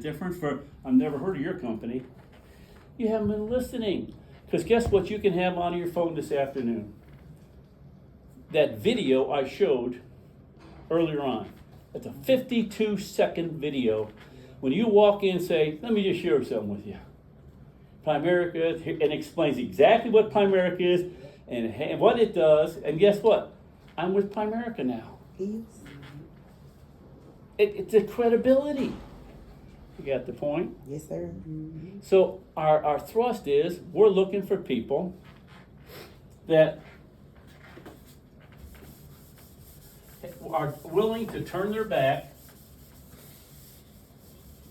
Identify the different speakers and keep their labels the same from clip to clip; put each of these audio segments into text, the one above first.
Speaker 1: difference for, I've never heard of your company. You haven't been listening. Because guess what you can have on your phone this afternoon? That video I showed earlier on. It's a 52-second video. When you walk in and say, let me just share something with you. Primerica, and explains exactly what Primerica is and what it does. And guess what? I'm with Primerica now. It's a credibility. You got the point?
Speaker 2: Yes, sir. Mm-hmm.
Speaker 1: So our thrust is we're looking for people that are willing to turn their back.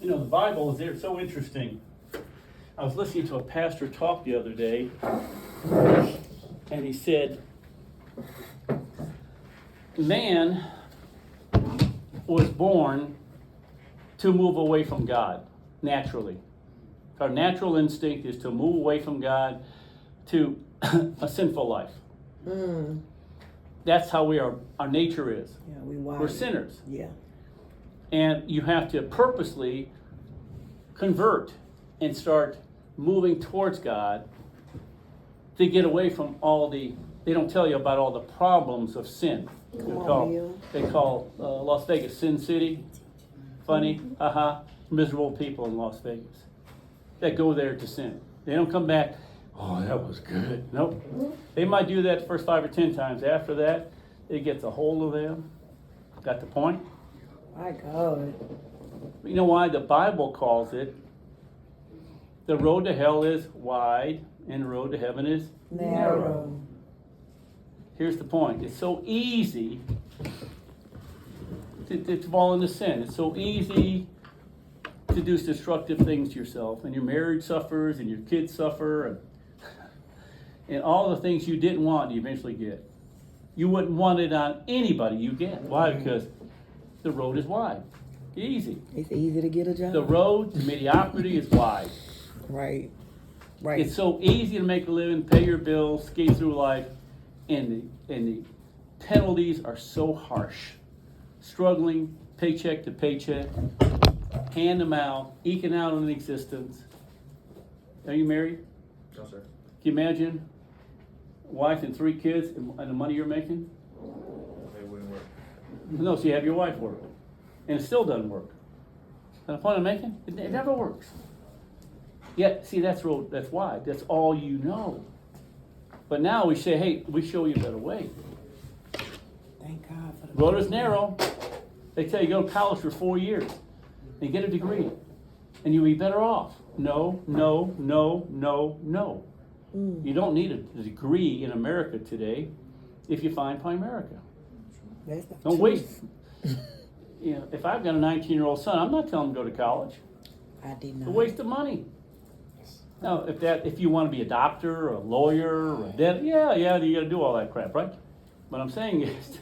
Speaker 1: You know, the Bible is there, so interesting. I was listening to a pastor talk the other day, and he said, man was born to move away from God, naturally. Our natural instinct is to move away from God to a sinful life. Mm. That's how we are. Our nature is.
Speaker 2: Yeah,
Speaker 1: we're sinners.
Speaker 2: Yeah.
Speaker 1: And you have to purposely convert and start moving towards God to get away from all the, they don't tell you about all the problems of sin. They call Las Vegas Sin City. Funny, miserable people in Las Vegas that go there to sin. They don't come back, oh, that was good. Nope. They might do that the first 5 or 10 times. After that, it gets a hold of them. Got the point?
Speaker 2: My God.
Speaker 1: You know why? The Bible calls it, the road to hell is wide and the road to heaven is narrow. Here's the point. It's so easy to fall into sin. It's so easy to do destructive things to yourself. And your marriage suffers and your kids suffer. And all the things you didn't want, you eventually get. You wouldn't want it on anybody you get. Why? Because the road is wide. Easy.
Speaker 2: It's easy to get a job.
Speaker 1: The road to mediocrity is wide.
Speaker 2: Right.
Speaker 1: It's so easy to make a living, pay your bills, skate through life, and the penalties are so harsh. Struggling paycheck to paycheck, hand to mouth, eking out on an existence. Are you married?
Speaker 3: No, sir.
Speaker 1: Can you imagine a wife and 3 kids and the money you're making?
Speaker 3: It wouldn't work.
Speaker 1: No, so you have your wife work. And it still doesn't work. And the point I'm making? It never works. Yet, see, that's wide. That's all you know. But now we say, hey, we show you a better way.
Speaker 2: Thank God for the
Speaker 1: road is narrow. They tell you go to college for 4 years and get a degree. And you'll be better off. No. You don't need a degree in America today if you find Primerica. Don't waste. You know, if I've got a 19-year-old son, I'm not telling him to go to college.
Speaker 2: I did not.
Speaker 1: It's a waste of money. Now, if you want to be a doctor or a lawyer or a dentist, yeah, you got to do all that crap, right? What I'm saying is,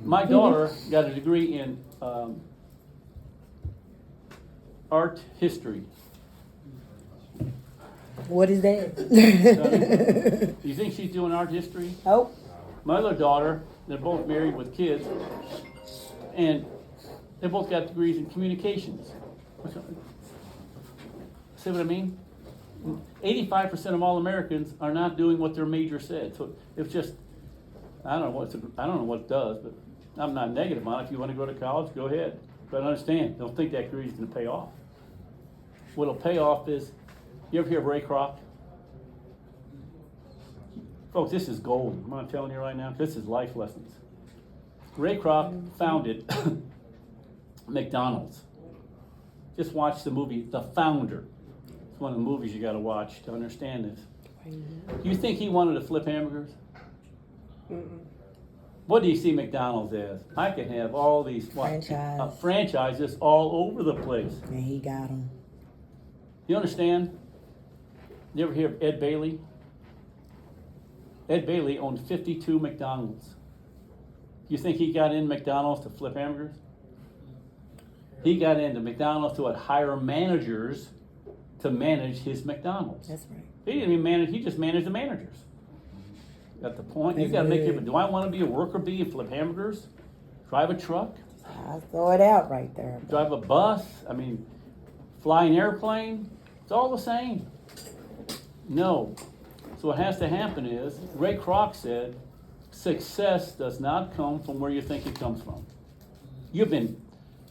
Speaker 1: my daughter got a degree in art history.
Speaker 2: What is that?
Speaker 1: Do you think she's doing art history?
Speaker 2: Oh.
Speaker 1: My other daughter, they're both married with kids, and they both got degrees in communications. See what I mean? 85% of all Americans are not doing what their major said. So it's just, I don't know what it does, but I'm not negative on it. If you want to go to college, go ahead. But understand, don't think that degree is going to pay off. What'll pay off is, you ever hear of Ray Kroc? Folks, this is gold. I'm telling you right now, this is life lessons. Ray Kroc founded McDonald's. Just watch the movie The Founder. It's one of the movies you got to watch to understand this. You think he wanted to flip hamburgers? What do you see McDonald's as? I can have all these franchises all over the place.
Speaker 2: And he got them.
Speaker 1: You understand? You ever hear of Ed Bailey? Ed Bailey owned 52 McDonald's. You think he got in McDonald's to flip hamburgers? He got into McDonald's to hire managers to manage his McDonald's.
Speaker 2: That's right.
Speaker 1: He didn't even manage, he just managed the managers. Got the point? You got to make it, do I want to be a worker bee and flip hamburgers? Drive a truck?
Speaker 2: I throw it out right there.
Speaker 1: Drive a bus? I mean, Fly an airplane, it's all the same. No. So what has to happen is, Ray Kroc said, success does not come from where you think it comes from. You've been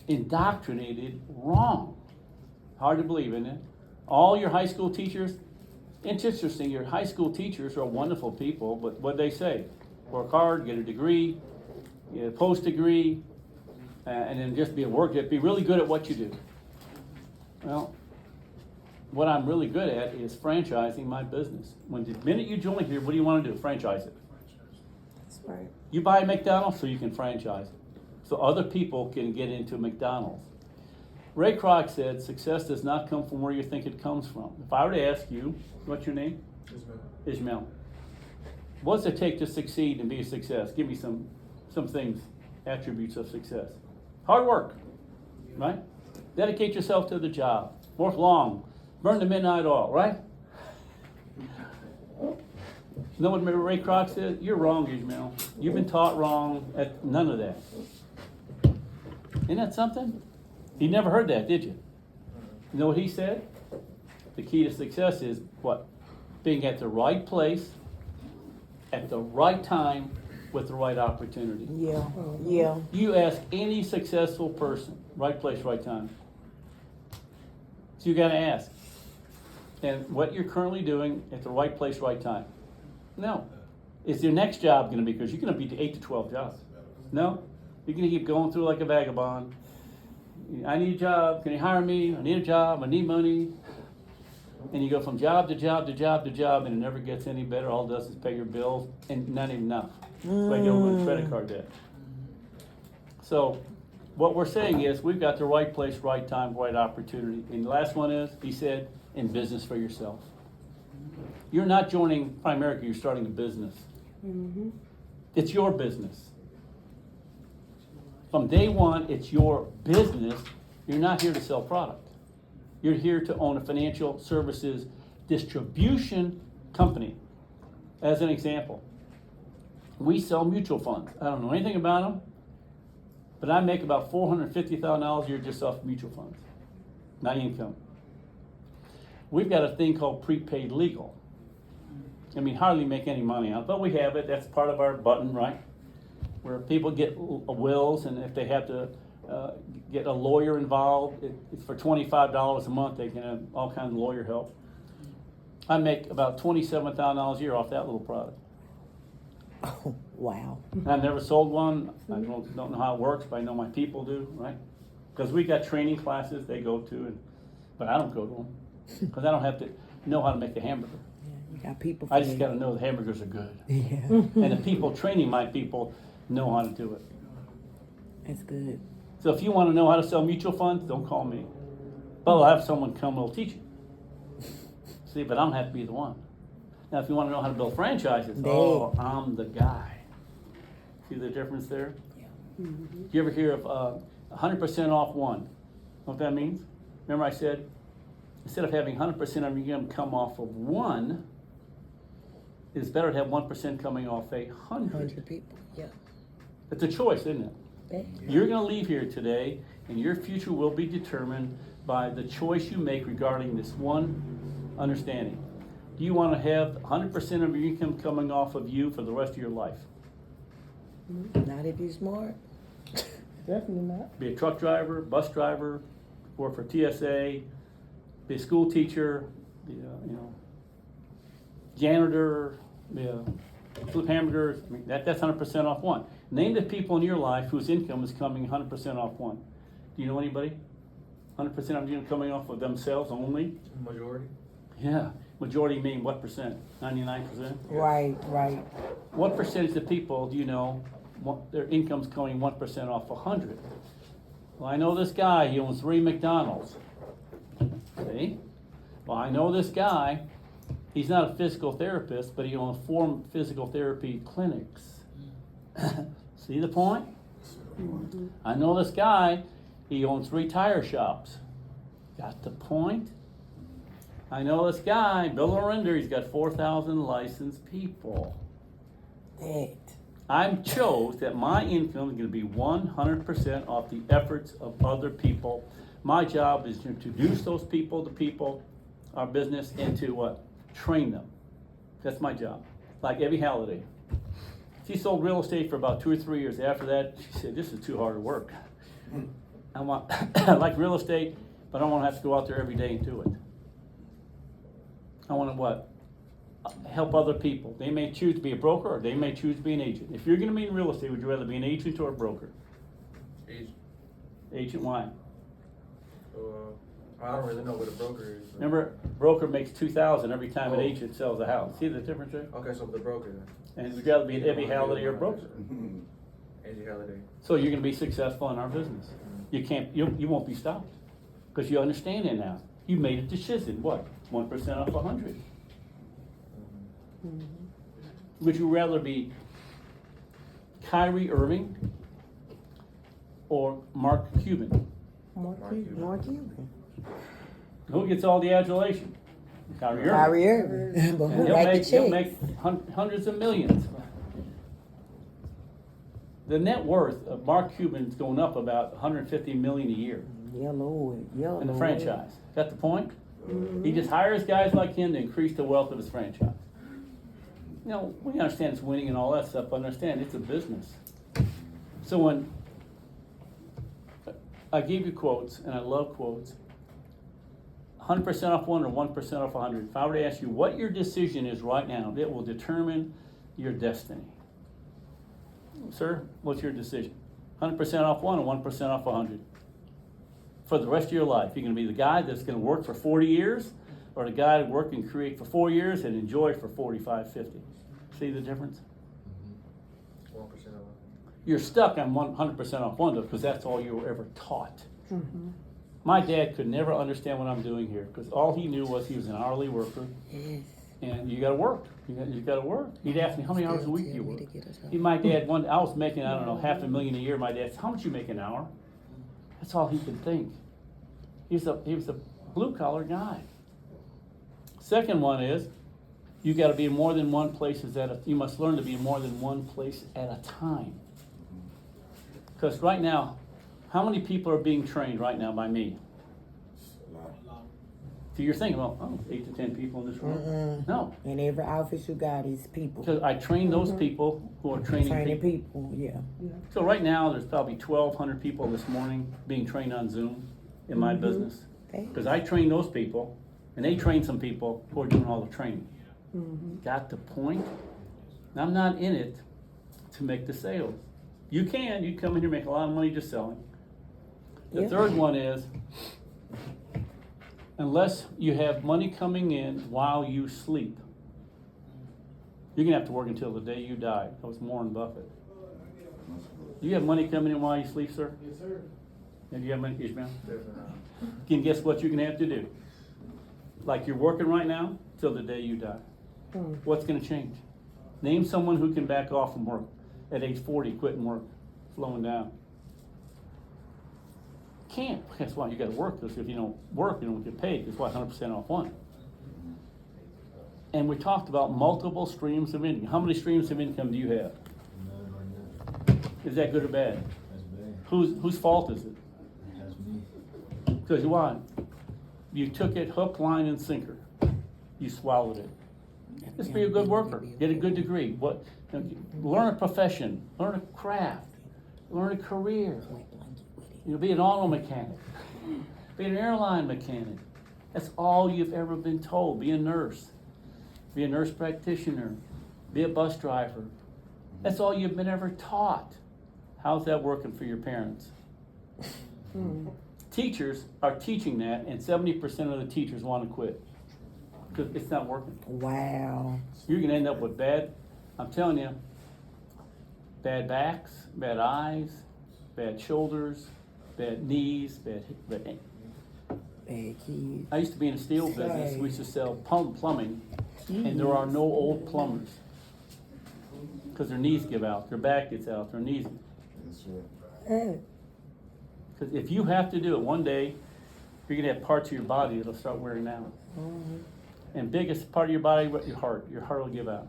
Speaker 1: indoctrinated wrong. Hard to believe, isn't it? All your high school teachers, it's interesting, your high school teachers are wonderful people, but what they say? Work hard, get a degree, get a post-degree, and then just be really good at what you do. Well, what I'm really good at is franchising my business. When the minute you join here, what do you want to do? Franchise it.
Speaker 2: That's right.
Speaker 1: You buy a McDonald's so you can franchise it, so other people can get into McDonald's. Ray Kroc said, success does not come from where you think it comes from. If I were to ask you, what's your name? Ishmael. What does it take to succeed and be a success? Give me some things, attributes of success. Hard work, right? Dedicate yourself to the job. Work long. Burn the midnight oil, right? You know what Ray Kroc said? You're wrong, Ishmael. You've been taught wrong at none of that. Isn't that something? You never heard that, did you? You know what he said? The key to success is what? Being at the right place, at the right time, with the right opportunity.
Speaker 2: Yeah.
Speaker 1: You ask any successful person, right place, right time. So you gotta ask. And what you're currently doing at the right place, right time. No. Is your next job gonna be, because you're gonna be to 8 to 12 jobs. No. You're gonna keep going through like a vagabond. I need a job, can you hire me? I need a job, I need money. And you go from job to job to job to job, and it never gets any better. All it does is pay your bills, and not even enough. Like over credit card debt. So what we're saying is we've got the right place, right time, right opportunity. And the last one is, he said, in business for yourself. You're not joining Primerica, you're starting a business. It's your business. From day one, it's your business. You're not here to sell product. You're here to own a financial services distribution company. As an example, we sell mutual funds. I don't know anything about them, but I make about $450,000 a year just off mutual funds, not income. We've got a thing called prepaid legal. I mean, hardly make any money on it, but we have it. That's part of our button, right? Where people get wills, and if they have to get a lawyer involved, it's for $25 a month. They can have all kinds of lawyer help. I make about $27,000 a year off that little product.
Speaker 2: Oh, wow.
Speaker 1: I've never sold one. I don't know how it works, but I know my people do, right? Because we got training classes they go to, but I don't go to them because I don't have to know how to make the hamburger.
Speaker 2: Yeah, you got people.
Speaker 1: I just got to know the hamburgers are good.
Speaker 2: Yeah.
Speaker 1: And the people training my people know how to do it.
Speaker 2: That's good.
Speaker 1: So if you want to know how to sell mutual funds, don't call me. But I'll have someone come and will teach you. See, but I don't have to be the one. Now, if you want to know how to build franchises, I'm the guy. See the difference there?
Speaker 2: Yeah.
Speaker 1: Do you ever hear of 100% off one? Know what that means? Remember I said, instead of having 100% of your income come off of one, it's better to have 1% coming off 100
Speaker 2: people. Yeah.
Speaker 1: It's a choice, isn't it?
Speaker 2: Yeah.
Speaker 1: You're going to leave here today, and your future will be determined by the choice you make regarding this one understanding. Do you want to have 100% of your income coming off of you for the rest of your life?
Speaker 2: Not if you're smart.
Speaker 4: Definitely not.
Speaker 1: Be a truck driver, bus driver, work for TSA, be a school teacher, be a janitor, be a flip hamburgers. I mean, that's 100% off one. Name the people in your life whose income is coming 100% off one. Do you know anybody? 100% of your income coming off of themselves only?
Speaker 3: Majority?
Speaker 1: Yeah. Majority mean what percent? 99%?
Speaker 2: Right.
Speaker 1: What percentage of people do you know their income's coming 1% off 100? Well, I know this guy, he owns 3 McDonald's. See? Well, I know this guy, he's not a physical therapist, but he owns 4 physical therapy clinics. See the point? I know this guy, he owns 3 tire shops. Got the point? I know this guy, Bill ORENDER, he's got 4,000 licensed people. I chose that my income is going to be 100% off the efforts of other people My job is to introduce those people to people, our business, and to what? Train them. That's my job. Like Evie Halliday. She sold real estate for about 2 or 3 years. After that, she said, this is too hard to work. I like real estate, but I don't want to have to go out there every day and do it. I want to what? Help other people. They may choose to be a broker or they may choose to be an agent. If you're going to be in real estate, would you rather be an agent or a broker?
Speaker 3: Agent.
Speaker 1: Agent, why?
Speaker 3: I don't really know what a broker is. But...
Speaker 1: Remember, broker makes $2,000 every time an
Speaker 3: Oh.
Speaker 1: agent sells a house. See the difference there?
Speaker 3: Okay, so the broker.
Speaker 1: And would you rather be an Evie Halliday or a broker?
Speaker 3: Angie Halliday.
Speaker 1: So you're going to be successful in our business. You won't be stopped because you understand it now. You made a decision. What? 1% off 100. Would you rather be Kyrie Irving or Mark Cuban?
Speaker 4: Mark Cuban.
Speaker 2: More Cuban.
Speaker 1: Who gets all the adulation? Kyrie Irving.
Speaker 2: Kyrie Irving. But who
Speaker 1: He'll
Speaker 2: write
Speaker 1: make,
Speaker 2: the
Speaker 1: he'll
Speaker 2: check?
Speaker 1: make hundreds of millions. The net worth of Mark Cuban is going up about 150 million a year
Speaker 2: Yeah, Lord. Yeah,
Speaker 1: in the
Speaker 2: Lord.
Speaker 1: franchise. Got the point? He just hires guys like him to increase the wealth of his franchise. You know, we understand it's winning and all that stuff, but understand it's a business. So when I gave you quotes, and I love quotes, 100% off one or 1% off 100. If I were to ask you what your decision is right now, it will determine your destiny. Sir, what's your decision? 100% off one or 1% off 100? For the rest of your life, you're going to be the guy that's going to work for 40 years, or the guy that work and create for 4 years and enjoy for 45, 50. See the difference?
Speaker 3: 1% off.
Speaker 1: You're stuck on 100% off one because that's all you were ever taught. My dad could never understand what I'm doing here because all he knew was he was an hourly worker,
Speaker 2: Yes.
Speaker 1: and you got to work. You got to work. He'd ask me how many hours a week
Speaker 2: Tell
Speaker 1: you
Speaker 2: me
Speaker 1: work.
Speaker 2: to get us home.
Speaker 1: My dad, I was making, I don't know, $500,000 a year. My dad said, how much you make an hour? That's all he could think. He was a blue collar guy. Second one is, you got to be in more than one place you must learn to be in more than one place at a time. Because right now, how many people are being trained right now by me? So you're thinking, well, 8 to 10 people in this room? No,
Speaker 2: In every office you got is people.
Speaker 1: because I train those people who are training people.
Speaker 2: people, yeah.
Speaker 1: So right now, there's probably 1,200 people this morning being trained on Zoom in my business. Because I train those people, and they train some people who are doing all the training. Got the point? And I'm not in it to make the sales. You come in here, make a lot of money just selling. The
Speaker 2: Yeah.
Speaker 1: third one is, unless you have money coming in while you sleep, you're gonna have to work until the day you die. That was Warren Buffett. Do you have money coming in while you sleep, sir?
Speaker 3: Yes, sir.
Speaker 1: Have you have money, Ishmael?
Speaker 3: Definitely not.
Speaker 1: Can guess what you're gonna have to do? Like you're working right now till the day you die. What's gonna change? Name someone who can back off from work at age 40, quitting work, slowing down. Can't. Guess what? You gotta work, because if you don't work, you don't get paid. That's why 100% off one. And we talked about multiple streams of income. How many streams of income do you have? Is that good or bad? Whose fault is it? Because why? You took it hook, line, and sinker. You swallowed it. Just be a good worker. Get a good degree. Learn a profession. Learn a craft. Learn a career. Be an auto mechanic. Be an airline mechanic. That's all you've ever been told. Be a nurse. Be a nurse practitioner. Be a bus driver. That's all you've been ever taught. How's that working for your parents? Teachers are teaching that, and 70% of the teachers want to quit because it's not working.
Speaker 2: Wow.
Speaker 1: You're going to end up with I'm telling you, bad backs, bad eyes, bad shoulders, bad knees, bad
Speaker 2: Bad kids.
Speaker 1: I used to be in the steel business. We used to sell plumbing, and there are no old plumbers because their knees give out, their back gets out, their knees. Because if you have to do it one day, you're gonna have parts of your body that'll start wearing out. And biggest part of your body, your heart. Your heart will give out.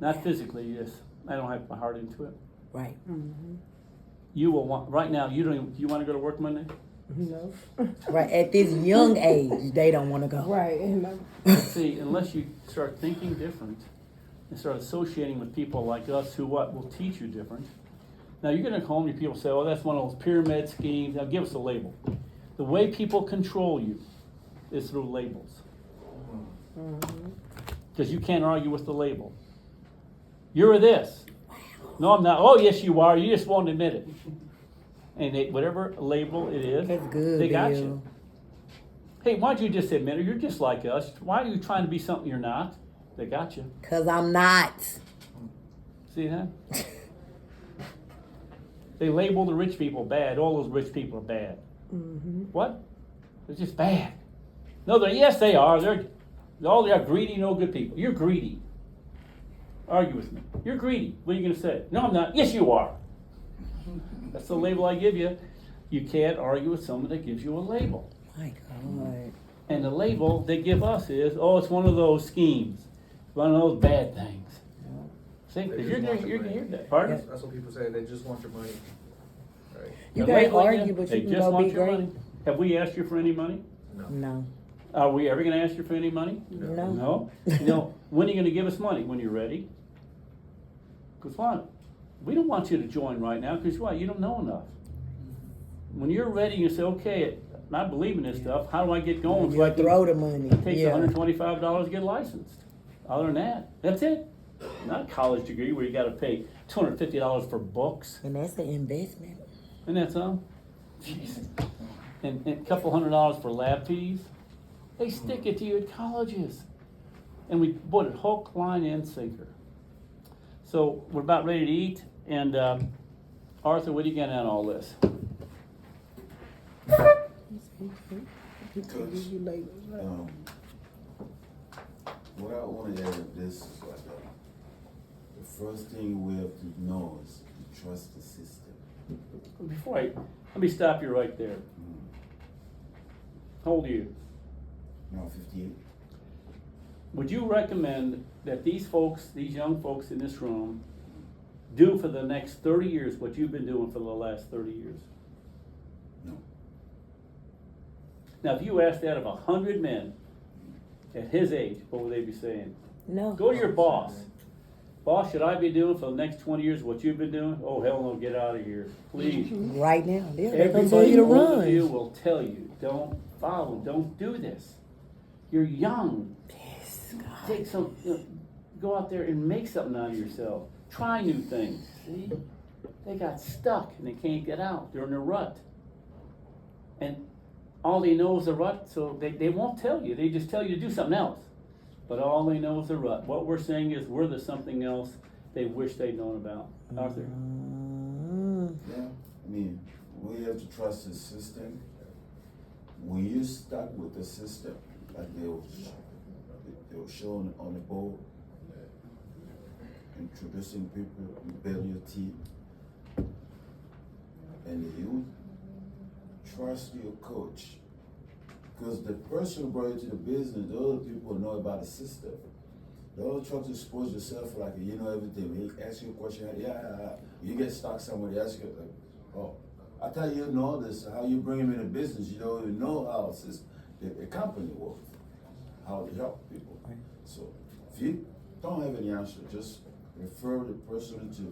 Speaker 1: Not physically, yes. I don't have my heart into it.
Speaker 2: Right.
Speaker 1: You will want right now. You don't. Do you want to go to work Monday?
Speaker 4: No.
Speaker 2: Right, at this young age, they don't want to go.
Speaker 4: Right. And
Speaker 1: See, unless you start thinking different and start associating with people like us who will teach you different. Now you're gonna call me, people say, oh, that's one of those pyramid schemes. Now give us a label. The way people control you is through labels. Because you can't argue with the label. You're this. No, I'm not. Oh, yes, you are. You just won't admit it. And whatever label it is,
Speaker 2: That's good,
Speaker 1: they got
Speaker 2: Bill.
Speaker 1: you. Hey, why'd you just admit it? You're just like us. Why are you trying to be something you're not? They got you.
Speaker 2: Because I'm not.
Speaker 1: See that? They label the rich people bad. All those rich people are bad. What? They're just bad. No, yes, they are. They're greedy, no good people. You're greedy. Argue with me. You're greedy. What are you going to say? No, I'm not. Yes, you are. That's the label I give you. You can't argue with someone that gives you a label.
Speaker 2: My God.
Speaker 1: And the label they give us is, oh, it's one of those schemes. One of those bad things. See,
Speaker 3: They
Speaker 1: because
Speaker 3: just want
Speaker 1: you're
Speaker 3: your
Speaker 1: going to hear
Speaker 3: money.
Speaker 1: that. Pardon?
Speaker 3: That's what people say. They just want your money. Right.
Speaker 2: You
Speaker 1: The
Speaker 2: can't
Speaker 1: label,
Speaker 2: argue, but
Speaker 1: they
Speaker 2: you can
Speaker 1: just
Speaker 2: go
Speaker 1: want
Speaker 2: be
Speaker 1: your
Speaker 2: great.
Speaker 1: money. Have we asked you for any money?
Speaker 3: No.
Speaker 2: No.
Speaker 1: Are we ever going to ask you for any money?
Speaker 2: No.
Speaker 1: No. When are you going to give us money? When you're ready? Because what? We don't want you to join right now because what? You don't know enough. When you're ready, you say, okay, I believe in this stuff. How do I get going?
Speaker 2: You
Speaker 1: I can-
Speaker 2: throw the money.
Speaker 1: It takes
Speaker 2: Yeah.
Speaker 1: $125 to get licensed. Other than that, that's it. Not a college degree where you got to pay $250 for books.
Speaker 2: And that's an investment.
Speaker 1: Isn't that some? Jeez. And a couple $100 for lab fees. They stick it to you at colleges. And we put it hook, line, and sinker. So we're about ready to eat. And Arthur, what are you getting out of all this?
Speaker 4: you labels, right?
Speaker 5: What I want to add of this is like the first thing we have to know is to trust the system.
Speaker 1: Before let me stop you right there. How old are you?
Speaker 5: Now 58.
Speaker 1: Would you recommend that these folks, these young folks in this room, do for the next 30 years what you've been doing for the last 30 years?
Speaker 5: No.
Speaker 1: Now, if you asked that of 100 men at his age, what would they be saying?
Speaker 2: No.
Speaker 1: Go to your boss. Boss, should I be doing for the next 20 years what you've been doing? Oh, hell no, get out of here. Please.
Speaker 2: Right now. They're going to tell
Speaker 1: Everybody
Speaker 2: you to
Speaker 1: over you
Speaker 2: run.
Speaker 1: will tell you, don't follow, don't do this. You're young.
Speaker 2: Yes, God.
Speaker 1: Take some, go out there and make something out of yourself. Try new things. See? They got stuck and they can't get out. They're in a rut. And all they know is a rut, so they won't tell you. They just tell you to do something else. But all they know is a rut. What we're saying is we're the something else they wish they'd known about. Arthur?
Speaker 5: Yeah. I mean, we have to trust the system. When you're stuck with the system, like they were showing on the board, introducing people, you build your team, and you trust your coach. Because the person who brought you to the business, the other people know about the system. Don't try to expose yourself like you know everything. When he asks you a question, you get stuck somewhere, they ask you, like, oh, I thought you know this, how you bring him into business, you don't even know how the company works, how to help people. So if you don't have any answer, just refer the person to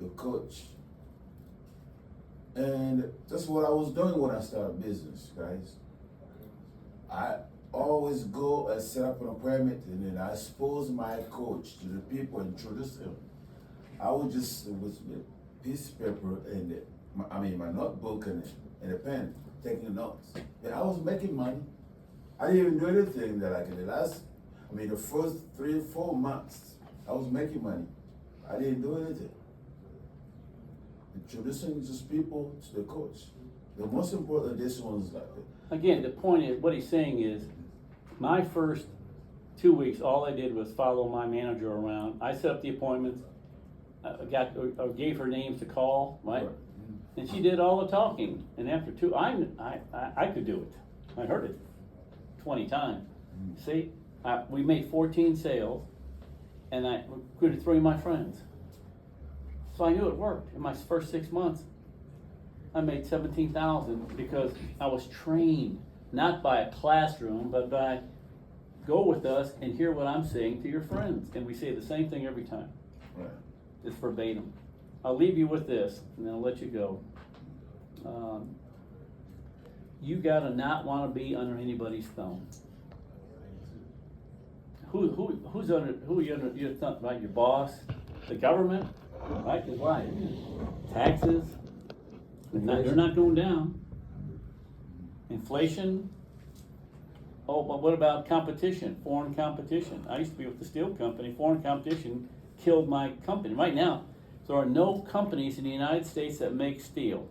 Speaker 5: your coach. And that's what I was doing when I started business, guys. I always go and set up an appointment and then I expose my coach to the people, introduce him. I would just, with a piece of paper and my notebook and a pen, taking notes. And I was making money. I didn't even do anything that I could. The first 3 or 4 months, I was making money. I didn't do anything. Introducing just people to the coach. The most important, this one's like that.
Speaker 1: Again, the point is, what he's saying is, my first 2 weeks, all I did was follow my manager around. I set up the appointments, gave her names to call, right? And she did all the talking. And after I could do it. I heard it 20 times. See, we made 14 sales, and I recruited 3 of my friends. So I knew it worked in my first 6 months. I made 17,000 because I was trained, not by a classroom, but by go with us and hear what I'm saying to your friends. And we say the same thing every time.
Speaker 5: Right.
Speaker 1: It's verbatim. I'll leave you with this, and then I'll let you go. You gotta not wanna be under anybody's thumb. Who's under, who are you under, you're talking about your boss, the government, right? 'Cause why? Taxes, they're not going down. Inflation. Oh, but what about competition, foreign competition? I used to be with the steel company, foreign competition killed my company. Right now, there are no companies in the United States that make steel.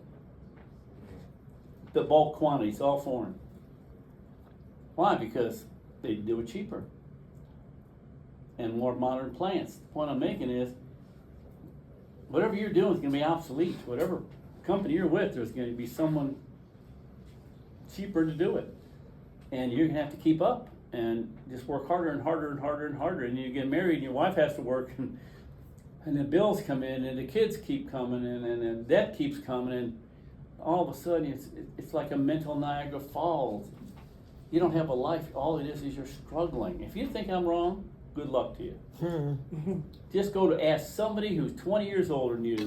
Speaker 1: The bulk quantities, all foreign. Why? Because they do it cheaper. And more modern plants. The point I'm making is, whatever you're doing is gonna be obsolete. Whatever company you're with, there's gonna be someone cheaper to do it. And you're gonna have to keep up and just work harder and harder and harder and harder. And you get married and your wife has to work and the bills come in and the kids keep coming in and debt keeps coming and all of a sudden it's like a mental Niagara Falls. You don't have a life, all it is you're struggling. If you think I'm wrong, good luck to you. Just go to ask somebody who's 20 years older than you,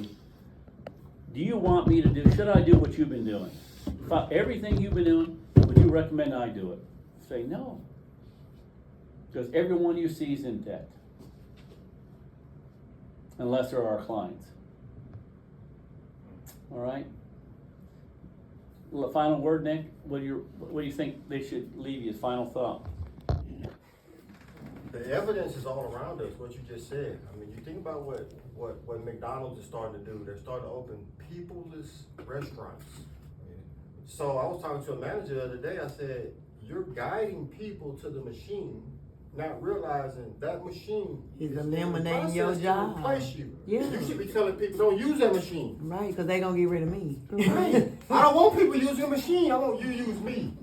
Speaker 1: do you want me to do, should I do what you've been doing? Everything you've been doing, would you recommend I do it? Say no. Because everyone you see is in debt. Unless they're our clients. All right? Final word, Nick? What do you think they should leave you as final thought?
Speaker 6: The evidence is all around us, what you just said. I mean, you think about what McDonald's is starting to do. They're starting to open peopleless restaurants. So I was talking to a manager the other day, I said, you're guiding people to the machine, not realizing that machine
Speaker 2: Is
Speaker 6: in the
Speaker 2: eliminating your
Speaker 6: process to
Speaker 2: job.
Speaker 6: replace you.
Speaker 2: Yeah.
Speaker 6: You should be telling people, don't use that machine.
Speaker 2: Right, because they going to get rid of me.
Speaker 6: Right. I don't want people using the machine, I want you to use me.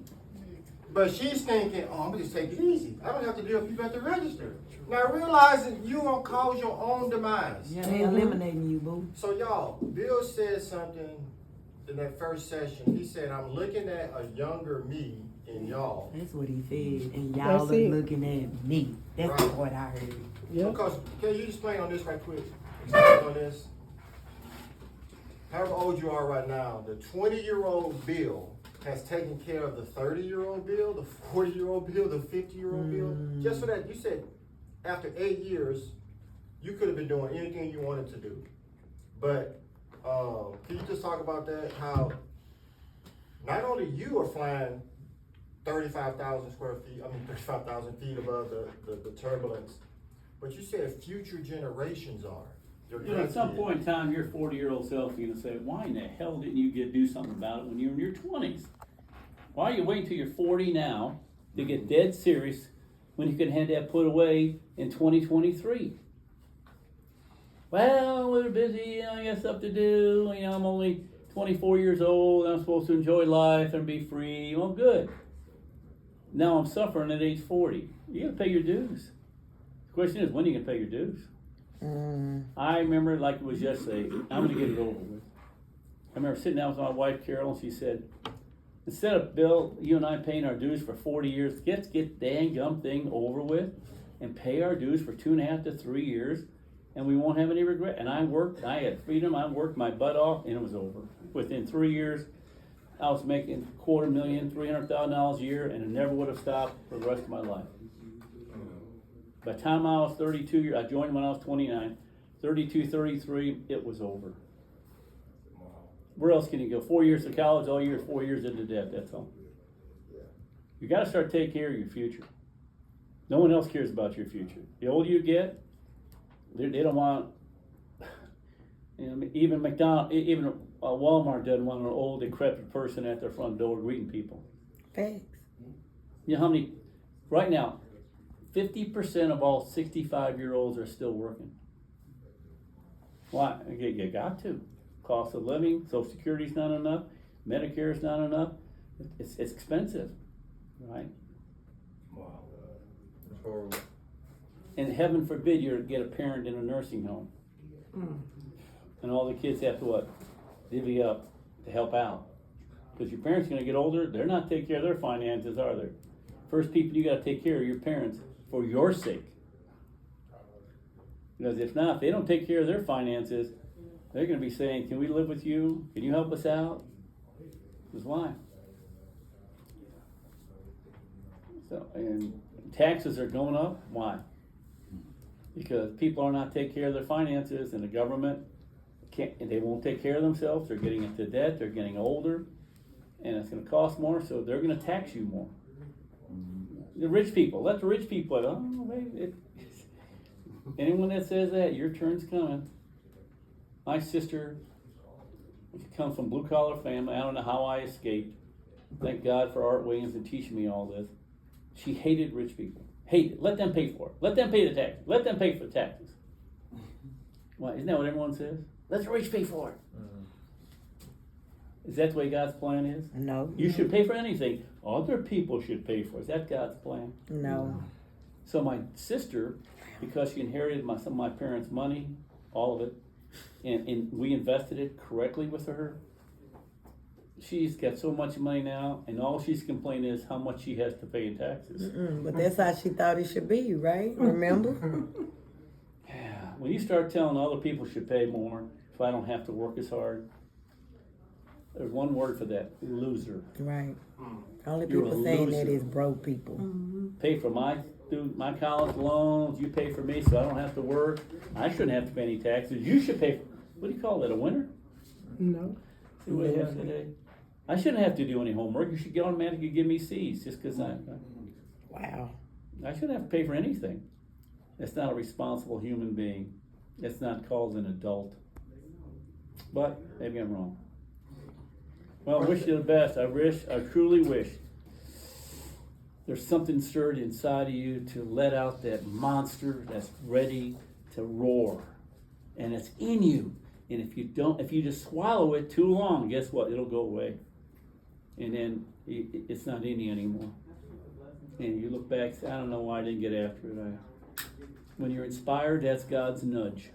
Speaker 6: But she's thinking, oh, I'm gonna just take it easy. I don't have to deal with people at the register. Now realizing you gonna cause your own demise.
Speaker 2: Yeah, they eliminating you, boo.
Speaker 6: So y'all, Bill said something in that first session. He said, I'm looking at a younger me in y'all.
Speaker 2: That's what he said. And y'all
Speaker 4: That's
Speaker 2: are
Speaker 4: it.
Speaker 2: looking at me. That's
Speaker 6: Right.
Speaker 2: what I heard.
Speaker 4: Yeah.
Speaker 6: Because, can you explain on this right quick? Explain on this. However old you are right now, the 20-year-old Bill has taken care of the 30-year-old Bill, the 40-year-old Bill, the 50-year-old Bill. Just for that, you said after 8 years, you could have been doing anything you wanted to do. But can you just talk about that? How not only you are flying 35,000 feet above the turbulence, but you said future generations are. Your
Speaker 1: You know, at some
Speaker 6: grandkids.
Speaker 1: point in time, your 40-year-old self is gonna say, why in the hell didn't you do something about it when you were in your 20s? Why are you waiting till you're 40 now to get dead serious when you can have that put away in 2023? Well, we're busy, I got stuff to do, I'm only 24 years old, I'm supposed to enjoy life and be free. Well, good. Now I'm suffering at age 40. You gotta pay your dues. The question is, when are you gonna pay your dues? I remember like it was yesterday. I'm gonna get it over with. I remember sitting down with my wife Carol, and she said, "Instead of Bill, you and I paying our dues for 40 years, let's get the dang gum thing over with, and pay our dues for 2.5 to 3 years, and we won't have any regret." And I worked. I had freedom. I worked my butt off, and it was over. Within 3 years, I was making $250,000, $300,000 a year, and it never would have stopped for the rest of my life. By the time I was 32 years, I joined when I was 29, 32, 33, it was over. Where else can you go? 4 years of college, all year, 4 years into debt, that's all. You gotta start taking care of your future. No one else cares about your future. The older you get, they don't want, even McDonald's, even Walmart doesn't want an old, decrepit person at their front door greeting people.
Speaker 2: Thanks.
Speaker 1: You know how many, right now, 50% of all 65-year-olds are still working. Why? You got to. Cost of living, Social Security's not enough, Medicare's not enough. It's expensive, right?
Speaker 3: Wow. That's horrible.
Speaker 1: And heaven forbid you get a parent in a nursing home. And all the kids have to what? Divvy up to help out. Because your parents are gonna get older, they're not taking care of their finances, are they? First people you gotta take care of your parents for your sake. Because if not, if they don't take care of their finances, they're gonna be saying, can we live with you? Can you help us out? Because why? So, and taxes are going up, why? Because people are not taking care of their finances and the government can't, and they won't take care of themselves, they're getting into debt, they're getting older, and it's gonna cost more, so they're gonna tax you more. The rich people, let the rich people, oh, wait, anyone that says that, your turn's coming. My sister comes from blue collar family, I don't know how I escaped. Thank God for Art Williams and teaching me all this. She hated rich people, hated, let them pay for it, let them pay the taxes, let them pay for the taxes. Why, isn't that what everyone says? Let the rich pay for it. Is that the way God's plan is?
Speaker 2: No.
Speaker 1: You should pay for anything. Other people should pay for it. Is that God's plan?
Speaker 2: No.
Speaker 1: So my sister, because she inherited some of my parents' money, all of it, and we invested it correctly with her, she's got so much money now, and all she's complaining is how much she has to pay in taxes.
Speaker 2: But that's how she thought it should be, right? Remember?
Speaker 1: Yeah. When you start telling other people should pay more, if I don't have to work as hard, there's one word for that: loser.
Speaker 2: Right. Only
Speaker 1: You're
Speaker 2: people
Speaker 1: a
Speaker 2: saying that
Speaker 1: loser.
Speaker 2: is broke people.
Speaker 1: Pay for my college loans, you pay for me so I don't have to work. I shouldn't have to pay any taxes. You should pay for, what do you call that, a winner?
Speaker 4: No.
Speaker 1: See what I have today? I shouldn't have to do any homework. You should get automatically give me C's just because
Speaker 2: Wow.
Speaker 1: I shouldn't have to pay for anything. That's not a responsible human being. That's not called an adult. But maybe I'm wrong. Well, I wish you the best. I truly wish there's something stirred inside of you to let out that monster that's ready to roar. And it's in you. And if you just swallow it too long, guess what? It'll go away. And then it's not in you anymore. And you look back, say, I don't know why I didn't get after it. When you're inspired, that's God's nudge.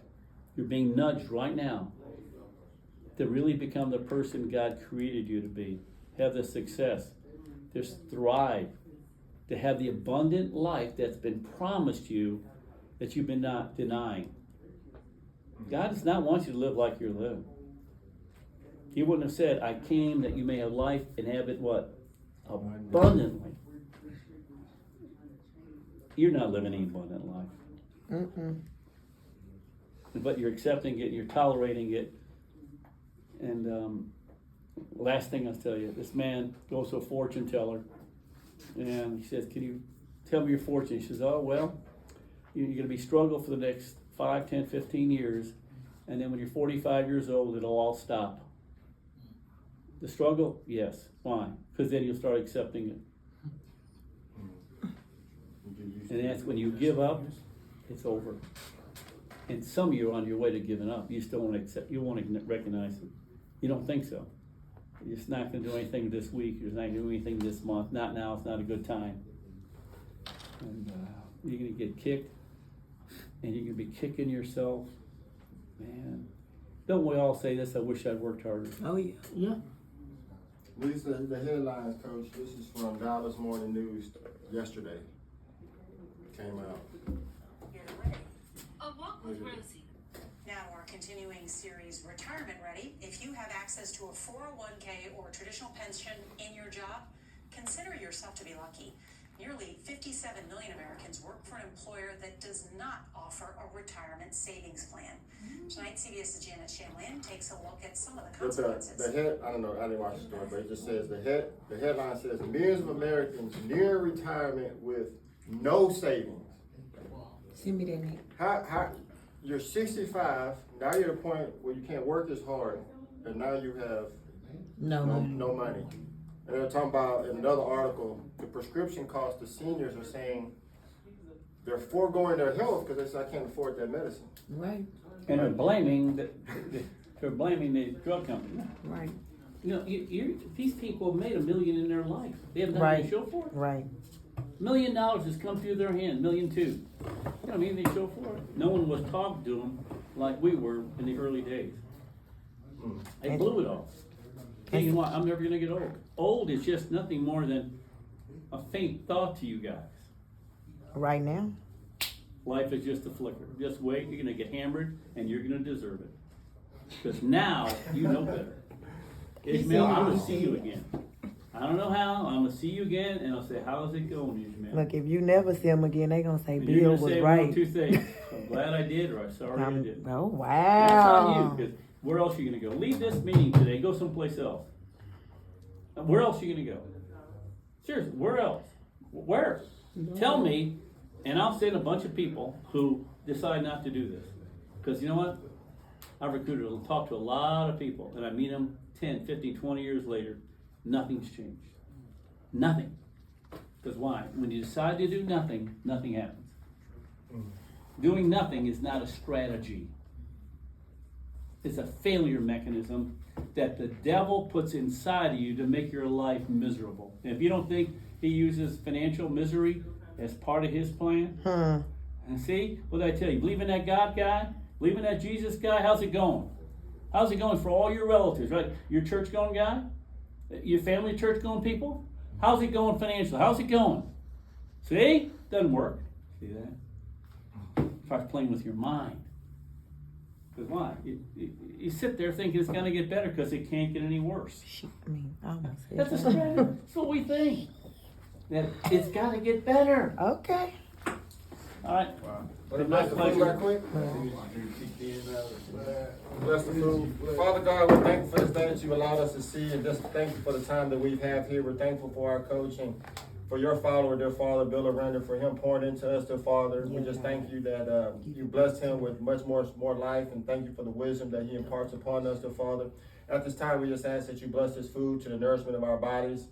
Speaker 1: You're being nudged right now to really become the person God created you to be. Have the success, just thrive, to have the abundant life that's been promised you that you've been not denying. God does not want you to live like you're living. He wouldn't have said, I came that you may have life and have it what? Abundantly. You're not living an abundant life. But you're accepting it, you're tolerating it. And last thing I'll tell you, this man goes to a fortune teller and he says, can you tell me your fortune? She says, oh, well, you're going to be struggling for the next 5, 10, 15 years. And then when you're 45 years old, it'll all stop. The struggle? Yes. Why? Because then you'll start accepting it. And that's when you give up, it's over. And some of you are on your way to giving up. You still won't accept, you won't recognize it. You don't think so. You're just not gonna do anything this week, you're not gonna do anything this month, not now, it's not a good time. And you're gonna get kicked, and you're gonna be kicking yourself. Man, don't we all say this, I wish I'd worked harder.
Speaker 2: Oh, yeah.
Speaker 4: Yeah.
Speaker 6: Lisa, the headlines, Coach, this is from Dallas Morning News yesterday. Came out.
Speaker 7: A Walk with Rosie. Now our continuing series, Retirement Ready. If you have access to a 401k or traditional pension in your job, consider yourself to be lucky. Nearly 57 million Americans work for an employer that does not offer a retirement savings plan. Tonight, CBS's Janet Shamlin takes a look at some of the
Speaker 6: But
Speaker 7: consequences.
Speaker 6: the head, I don't know, I didn't watch the story, but it just says the headline says millions of Americans near retirement with no savings.
Speaker 2: Send me that, Nick.
Speaker 6: How, you're 65, now you're at a point where you can't work as hard, and now you have
Speaker 2: No.
Speaker 6: no money. And they're talking about, in another article, the prescription costs to seniors are saying they're foregoing their health because they say, I can't afford that medicine.
Speaker 2: Right.
Speaker 1: And they're blaming the drug company.
Speaker 2: Right.
Speaker 1: You know, these people have made $1 million in their life. They have nothing
Speaker 2: Right.
Speaker 1: to show for it.
Speaker 2: Right.
Speaker 1: $1 million has come through their hand, $1.2 million. You know what I mean? They show for it. No one was talking to them like we were in the early days. They blew it all. Tell you what, I'm never gonna get old. Old is just nothing more than a faint thought to you guys.
Speaker 2: Right now.
Speaker 1: Life is just a flicker. Just wait, you're gonna get hammered and you're gonna deserve it. Because now you know better. Ishmael, I'm gonna see you again. I don't know how, I'm gonna see you again and I'll say, how's it going, Ishmael?
Speaker 2: Look, if you never see them again, they gonna say
Speaker 1: And you're
Speaker 2: Bill
Speaker 1: gonna
Speaker 2: was
Speaker 1: say one
Speaker 2: right.
Speaker 1: of two things. I'm glad I did, or I'm sorry I didn't.
Speaker 2: Oh
Speaker 1: That's on
Speaker 2: wow.
Speaker 1: you, because where else are you gonna go? Leave this meeting today, go someplace else. Where else are you gonna go? Seriously, where else? Where? Tell me, and I'll send a bunch of people who decide not to do this. Because you know what? I've recruited and talked to a lot of people, and I meet them 10, 15, 20 years later. Nothing's changed. Nothing. Because why? When you decide to do nothing, nothing happens. Doing nothing is not a strategy. It's a failure mechanism that the devil puts inside of you to make your life miserable. And if you don't think he uses financial misery as part of his plan, and see, what did I tell you? Believe in that God guy? Believe in that Jesus guy? How's it going? How's it going for all your relatives, right? Your church going guy? Your family church going people? How's it going financially? How's it going? See? Doesn't work. See that? Starts playing with your mind. Because why? You sit there thinking it's going to get better because it can't get any worse.
Speaker 2: I almost said
Speaker 1: That's a
Speaker 2: something.
Speaker 1: strategy. That's what we think. That it's got to get better.
Speaker 2: Okay.
Speaker 1: All right.
Speaker 6: But bless the food right quick. Bless the food. Father God, we're thankful for this day that you allowed us to see, and just thankful for the time that we've had here. We're thankful for our coach and for your follower, dear Father, Bill ORENDER, for him pouring into us, dear Father. We just thank you that you blessed him with much more life, and thank you for the wisdom that he imparts upon us, dear Father. At this time, we just ask that you bless this food to the nourishment of our bodies.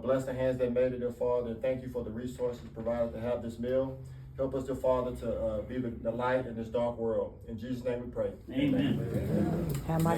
Speaker 6: Bless the hands that made it, dear Father, and thank you for the resources provided to have this meal. Help us, dear Father, to be the light in this dark world. In Jesus' name we pray.
Speaker 1: Amen.
Speaker 2: Have my